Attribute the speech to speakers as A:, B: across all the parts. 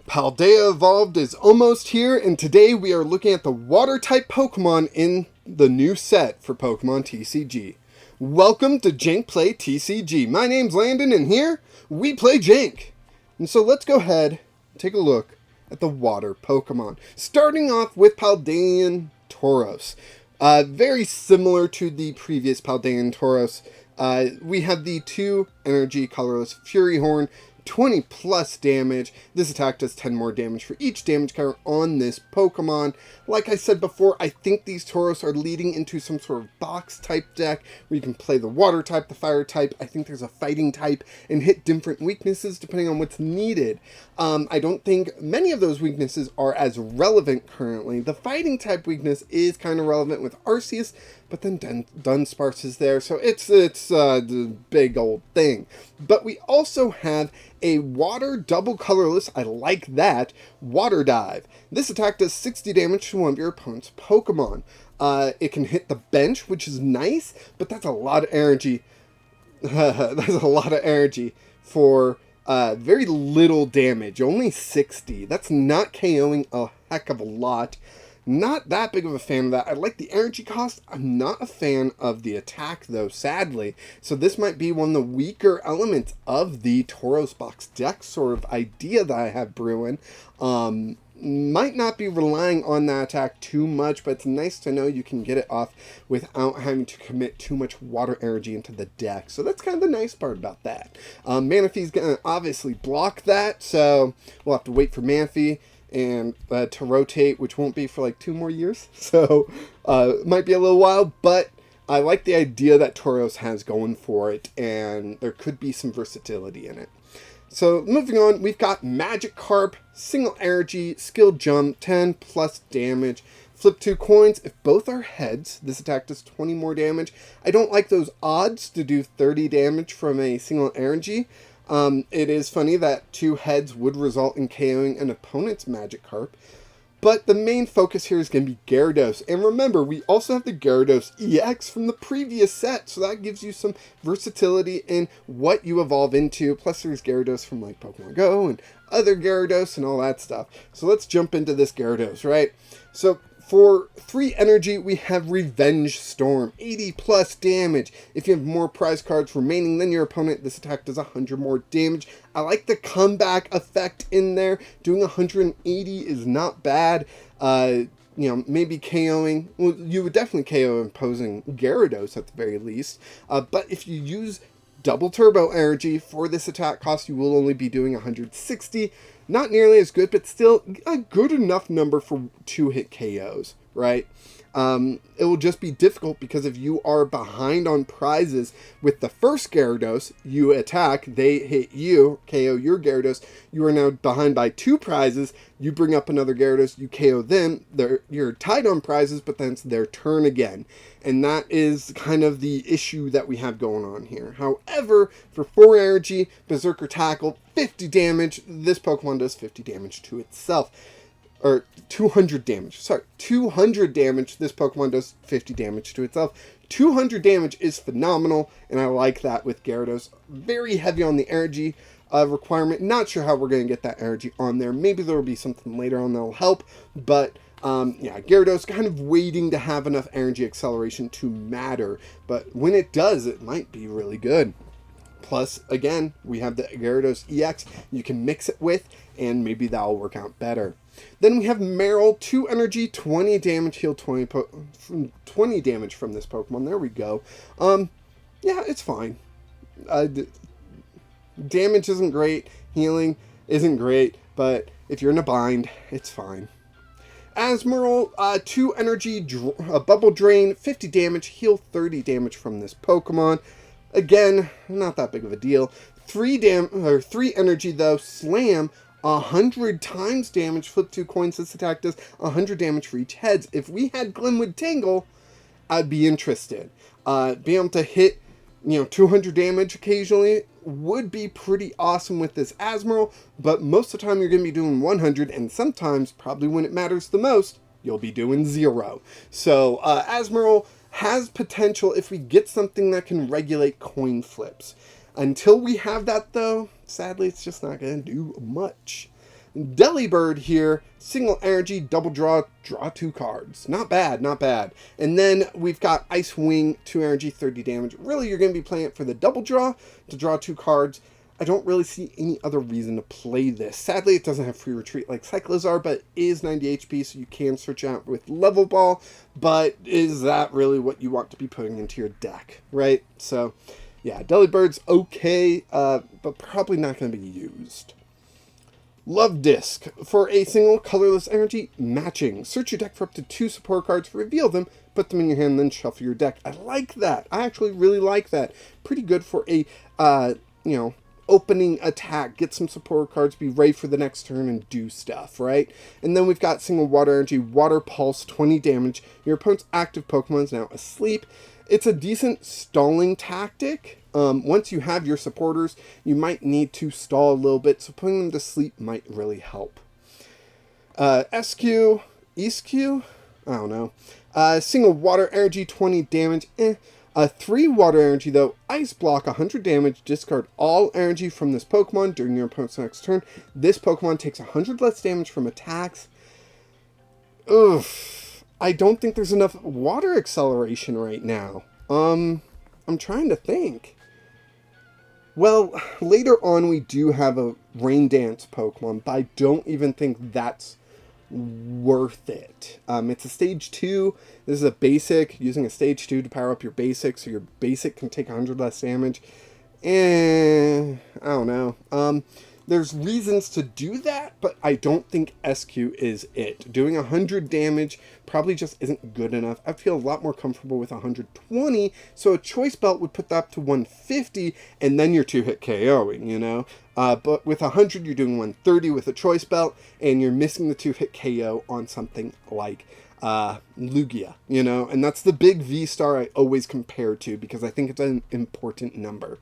A: Paldea Evolved is almost here, and today we are looking at the Water-type Pokemon in the new set for Pokemon TCG. Welcome to Jank Play TCG. My name's Landon, and here we play Jank. And so let's go ahead and take a look at the Water Pokemon. Starting off with Paldean Tauros. Very similar to the previous Paldean Tauros. We have the 2 energy colorless Fury Horn, 20 plus damage. This attack does 10 more damage for each damage counter on this Pokemon. Like I said before, I think these Tauros are leading into some sort of box type deck where you can play the water type, the fire type. I think there's a fighting type and hit different weaknesses depending on what's needed. I don't think many of those weaknesses are as relevant currently. The fighting type weakness is kind of relevant with Arceus, but then Dunsparce is there, so it's the big old thing. But we also have a water double colorless, I like that, Water Dive. This attack does 60 damage to one of your opponent's Pokemon. It can hit the bench, which is nice, but that's a lot of energy. That's a lot of energy for very little damage, only 60. That's not KOing a heck of a lot. Not that big of a fan of that. I like the energy cost. I'm not a fan of the attack, though, sadly. So this might be one of the weaker elements of the Tauros box deck sort of idea that I have brewing. Might not be relying on that attack too much, but it's nice to know you can get it off without having to commit too much water energy into the deck. So that's kind of the nice part about that. Manaphy's going to obviously block that, so we'll have to wait for Manaphy and to rotate, which won't be for like 2 more years, so it might be a little while, but I like the idea that Tauros has going for it, and there could be some versatility in it. So moving on, we've got Magikarp, single energy, skill jump, 10 plus damage, flip 2 coins. If both are heads, this attack does 20 more damage. I don't like those odds to do 30 damage from a single energy. It is funny that 2 heads would result in KOing an opponent's Magikarp, but the main focus here is going to be Gyarados. And remember, we also have the Gyarados EX from the previous set, so that gives you some versatility in what you evolve into. Plus, there's Gyarados from like Pokemon Go and other Gyarados and all that stuff. So let's jump into this Gyarados, right? So for 3 energy, we have Revenge Storm, 80 plus damage. If you have more prize cards remaining than your opponent, this attack does 100 more damage. I like the comeback effect in there. Doing 180 is not bad. Maybe KOing, well, you would definitely KO imposing Gyarados at the very least. But if you use double turbo energy for this attack cost, you will only be doing 160. Not nearly as good, but still a good enough number for 2-hit KOs, right? It will just be difficult because if you are behind on prizes with the first Gyarados, you attack, they hit you, KO your Gyarados, you are now behind by 2 prizes, you bring up another Gyarados, you KO them, you're tied on prizes, but then it's their turn again. And that is kind of the issue that we have going on here. However, for 4 energy, Berserker Tackle, 50 damage, this Pokemon does 50 damage to itself. Or 200 damage. Sorry, 200 damage. This Pokemon does 50 damage to itself. 200 damage is phenomenal, and I like that with Gyarados. Very heavy on the energy requirement. Not sure how we're going to get that energy on there. Maybe there will be something later on that will help, but yeah, Gyarados kind of waiting to have enough energy acceleration to matter, but when it does, it might be really good. Plus, again, we have the Gyarados EX you can mix it with, and maybe that'll work out better. Then we have Meryl, 2 energy, 20 damage, heal 20 damage from this Pokemon. There we go. Yeah, it's fine. Damage isn't great, healing isn't great, but if you're in a bind, it's fine. Asmeral, 2 energy, Bubble Drain, 50 damage, heal 30 damage from this Pokemon. Again, not that big of a deal. 3 energy though, Slam, 100 times damage, flip 2 coins, this attack does 100 damage for each heads. If we had Glenwood Tangle, I'd be interested. Being able to hit, 200 damage occasionally would be pretty awesome with this Asmeral, but most of the time you're going to be doing 100, and sometimes, probably when it matters the most, you'll be doing 0. So, Asmeral has potential if we get something that can regulate coin flips. Until we have that, though, sadly, it's just not going to do much. Delibird here, single energy, double draw, draw 2 cards. Not bad, not bad. And then we've got Ice Wing, 2 energy, 30 damage. Really, you're going to be playing it for the double draw to draw 2 cards. I don't really see any other reason to play this. Sadly, it doesn't have free retreat like Cyclizar, but it is 90 HP, so you can search out with Level Ball. But is that really what you want to be putting into your deck, right? So, yeah, Delibird's okay, but probably not going to be used. Love Disc. For a single colorless energy, matching. Search your deck for up to 2 support cards, reveal them, put them in your hand, then shuffle your deck. I like that. I actually really like that. Pretty good for a, you know, opening attack, get some support cards, be ready for the next turn, and do stuff, right? And then we've got single water energy, Water Pulse, 20 damage. Your opponent's active Pokemon is now asleep. It's a decent stalling tactic. Once you have your supporters, you might need to stall a little bit, so putting them to sleep might really help. SQ, ESQ, I don't know. Single water energy, 20 damage, 3 water energy though, Ice Block, 100 damage, discard all energy from this Pokemon during your opponent's next turn. This Pokemon takes 100 less damage from attacks. Ugh, I don't think there's enough water acceleration right now. I'm trying to think. Well, later on we do have a Rain Dance Pokemon, but I don't even think that's worth it. It's a stage 2. This is a basic, using a stage 2 to power up your basic, so your basic can take 100 less damage. I don't know. There's reasons to do that, but I don't think SQ is it. Doing 100 damage probably just isn't good enough. I feel a lot more comfortable with 120, so a Choice Belt would put that up to 150, and then you're 2-hit KOing, you know? But with 100, you're doing 130 with a Choice Belt, and you're missing the 2-hit KO on something like Lugia, you know? And that's the big V-Star I always compare to, because I think it's an important number.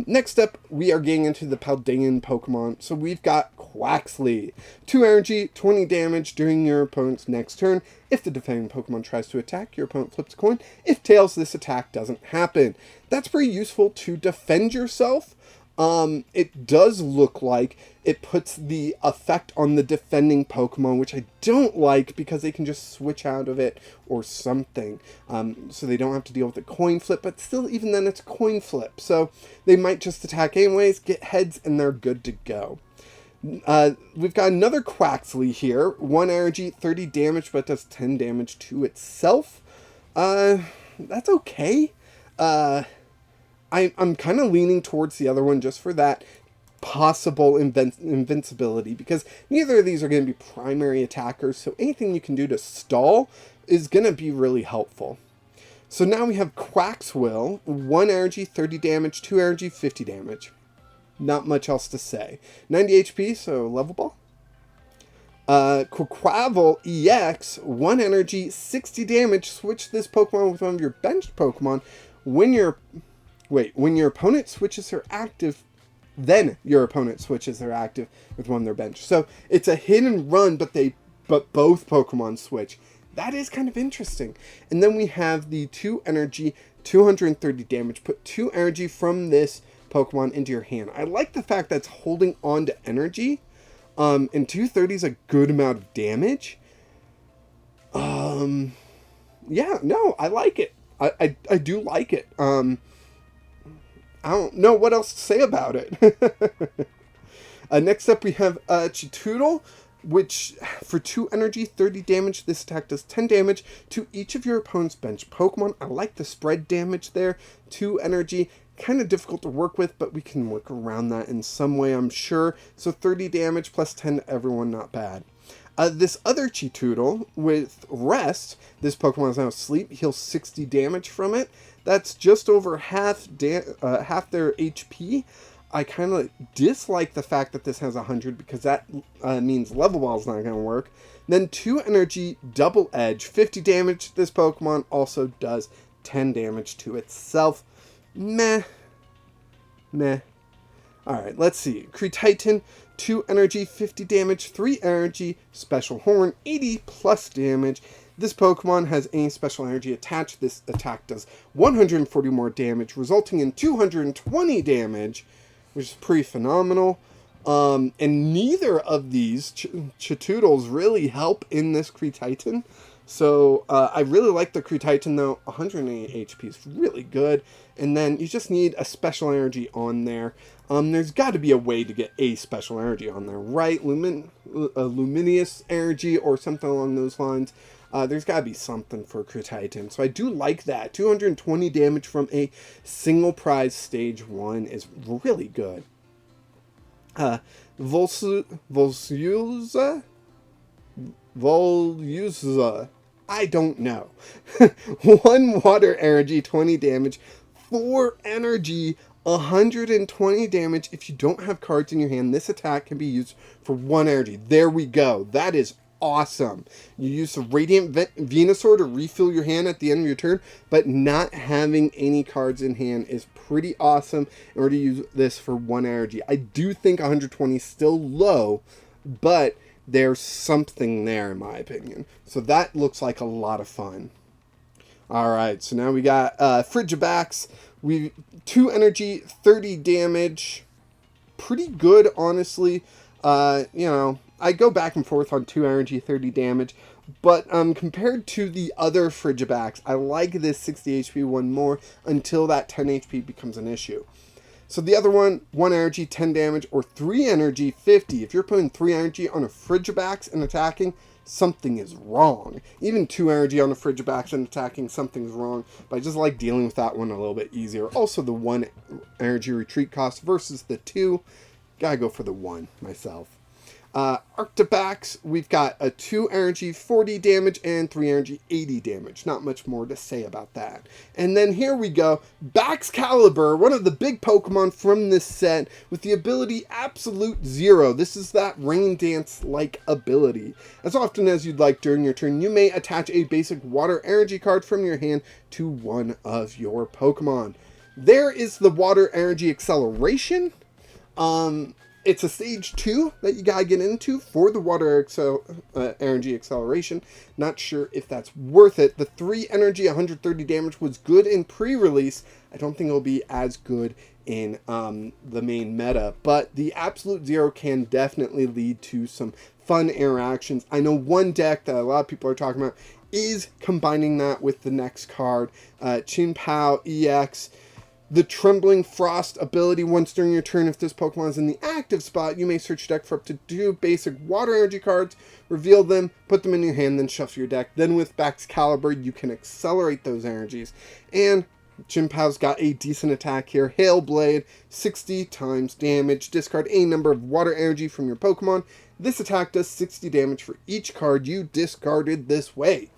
A: Next up, we are getting into the Paldean Pokemon. So we've got Quaxly. 2 energy, 20 damage during your opponent's next turn. If the defending Pokemon tries to attack, your opponent flips a coin. If tails, this attack doesn't happen. That's pretty useful to defend yourself. It does look like it puts the effect on the defending Pokemon, which I don't like because they can just switch out of it or something. So they don't have to deal with a coin flip, but still, even then, it's a coin flip. So they might just attack anyways, get heads, and they're good to go. We've got another Quaxly here. 1 energy, 30 damage, but does 10 damage to itself. That's okay. I'm kind of leaning towards the other one just for that possible invincibility, because neither of these are going to be primary attackers, so anything you can do to stall is going to be really helpful. So now we have Quaxwell, 1 energy, 30 damage, 2 energy, 50 damage. Not much else to say. 90 HP, so Level Ball. Quaquaval EX, 1 energy, 60 damage. Switch this Pokemon with one of your benched Pokemon. When your opponent switches her active, then your opponent switches their active with one of their bench. So it's a hit and run, but both Pokemon switch. That is kind of interesting. And then we have the 2 energy, 230 damage. Put 2 energy from this Pokemon into your hand. I like the fact that it's holding on to energy. And 230 is a good amount of damage. Yeah, no, I like it. I do like it. I don't know what else to say about it. Next up, we have Chitoodle, which for 2 energy, 30 damage, this attack does 10 damage to each of your opponent's bench Pokemon. I like the spread damage there. 2 energy, kind of difficult to work with, but we can work around that in some way, I'm sure. So 30 damage plus 10 to everyone, not bad. This other Chitoodle with Rest, this Pokemon is now asleep, heals 60 damage from it. That's just over half their HP. I kind of dislike the fact that this has 100 because that means Level Ball is not going to work. Then 2 energy, Double Edge, 50 damage. This Pokemon also does 10 damage to itself. Meh. Alright, let's see. Creetitan, 2 energy, 50 damage, 3 energy, Special Horn, 80 plus damage. This Pokemon has any special energy attached. This attack does 140 more damage, resulting in 220 damage, which is pretty phenomenal. And neither of these Chatoodles really help in this Kree Titan. So I really like the Kree Titan though. 108 HP is really good. And then you just need a special energy on there. There's got to be a way to get a special energy on there, right? Luminous energy or something along those lines. There's got to be something for Kree Titan. So I do like that. 220 damage from a single prize stage 1 is really good. Voluza? I don't know. 1 water energy, 20 damage. 4 energy, 120 damage. If you don't have cards in your hand, this attack can be used for 1 energy. There we go. That is awesome. You use the Radiant Venusaur to refill your hand at the end of your turn, but not having any cards in hand is pretty awesome in order to use this for 1 energy. I do think 120 is still low, but there's something there in my opinion. So that looks like a lot of fun. Alright, so now we got Frigibax. 2 energy, 30 damage. Pretty good, honestly. You know, I go back and forth on 2 energy, 30 damage. But compared to the other Frigibax, I like this 60 HP one more until that 10 HP becomes an issue. So the other one, 1 energy, 10 damage, or 3 energy, 50. If you're putting 3 energy on a Frigibax and attacking, something is wrong. Even 2 energy on a Frigibax and attacking, something's wrong. But I just like dealing with that one a little bit easier. Also the 1 energy retreat cost versus the 2. Gotta go for the 1 myself. Arctibax, we've got a 2 energy, 40 damage, and 3 energy, 80 damage. Not much more to say about that. And then here we go, Baxcalibur, one of the big Pokemon from this set, with the ability Absolute Zero. This is that Rain Dance-like ability. As often as you'd like during your turn, you may attach a basic water energy card from your hand to one of your Pokemon. There is the Water Energy Acceleration. It's a stage 2 that you gotta get into for the Water Energy Acceleration. Not sure if that's worth it. The 3 energy, 130 damage was good in pre-release. I don't think it'll be as good in the main meta. But the Absolute Zero can definitely lead to some fun interactions. I know one deck that a lot of people are talking about is combining that with the next card. Chin-Pao EX. The Trembling Frost ability, once during your turn, if this Pokemon is in the active spot, you may search your deck for up to 2 basic water energy cards, reveal them, put them in your hand, then shuffle your deck. Then with Baxcalibur, you can accelerate those energies. And Chin-Pao's got a decent attack here. Hail Blade, 60 times damage. Discard a number of water energy from your Pokemon. This attack does 60 damage for each card you discarded this way.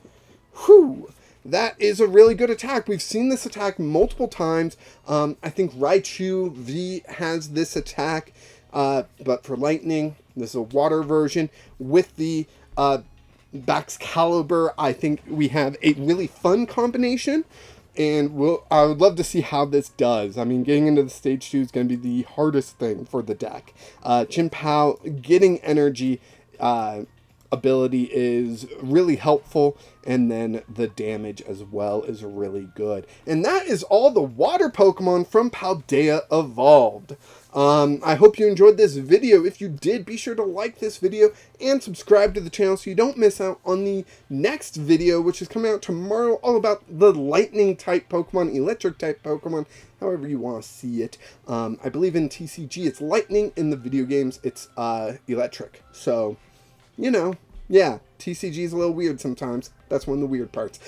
A: Whew! That is a really good attack. We've seen this attack multiple times. I think Raichu V has this attack, but for Lightning, this is a water version. With the Baxcalibur, I think we have a really fun combination, and I would love to see how this does. I mean, getting into the stage 2 is going to be the hardest thing for the deck. Chin-Pao getting energy ability is really helpful, and then the damage as well is really good. And that is all the water Pokemon from Paldea Evolved. I hope you enjoyed this video. If you did, be sure to like this video and subscribe to the channel so you don't miss out on the next video, which is coming out tomorrow, all about the lightning type Pokemon, electric type Pokemon, however you want to see it. I believe in TCG it's lightning, in the video games it's electric. So, you know, yeah, TCG is a little weird sometimes. That's one of the weird parts.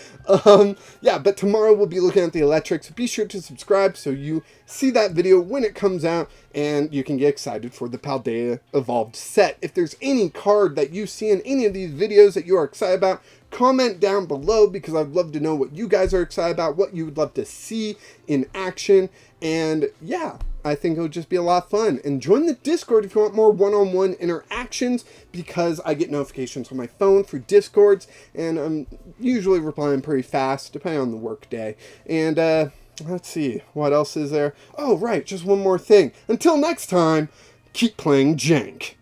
A: Yeah, but tomorrow we'll be looking at the electrics. Be sure to subscribe so you see that video when it comes out, and you can get excited for the Paldea Evolved set. If there's any card that you see in any of these videos that you are excited about, comment down below, because I'd love to know what you guys are excited about, what you would love to see in action. And yeah, I think it'll just be a lot of fun. And join the Discord if you want more one-on-one interactions, because I get notifications on my phone for Discords, and I'm usually replying pretty fast, depending on the work day. And let's see, what else is there? Oh, right, just one more thing. Until next time, keep playing Jank.